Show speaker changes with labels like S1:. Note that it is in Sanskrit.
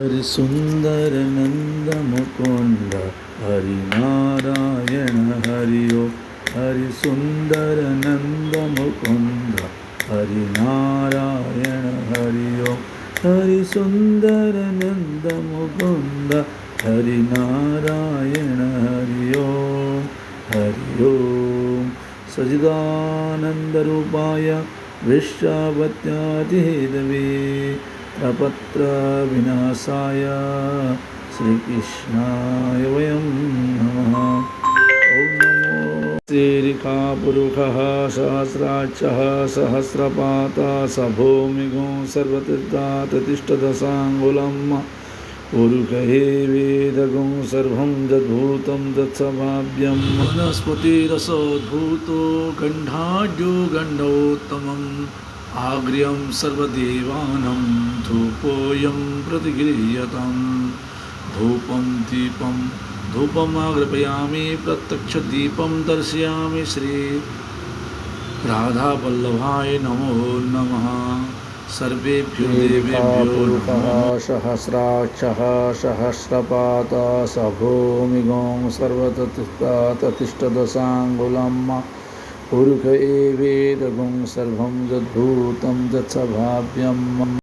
S1: हरि सुंदर नंद मुकुंद हरि नारायण हरि ओ हरि सुंदर नंद मुकुंद हरि नारायण हरि ओ हरि सुंदर नंद मुकुंद हरि नारायण हरि ओम सच्चिदानंद रूपाय विश्वावत्यादिहेतवे प्रपत्र विनाशाय श्रीकृष्णाय वयं नमः। ओम नमो श्रीकापुरुषः सहस्राक्षः सहस्रपाता स भूमिगो सर्वतीर्थातिष्ठदशाङ्गुलम् पुरुष वेदगुं सर्वं तद्भूतं तत्सभाव्यं वनस्पतिरसोद्भूतो गन्धाढ्यो गन्धोत्तमम् आग्र्यं सर्वदेवानं धूपोऽयं प्रतिगृह्यतां धूपं दीपं धूपमाग्रपयामि प्रत्यक्षदीपं दर्शयामि श्री राधावल्लभाय नमो नमः। सर्वेभ्यो देवेभ्यो नमः। सहस्राक्षः सहस्रपाता स भूमिगों सर्वततिष्ठदशाङ्गुलम् पुरुष एवेदगुं सर्वं यद्भूतं तत्सभाव्यम्।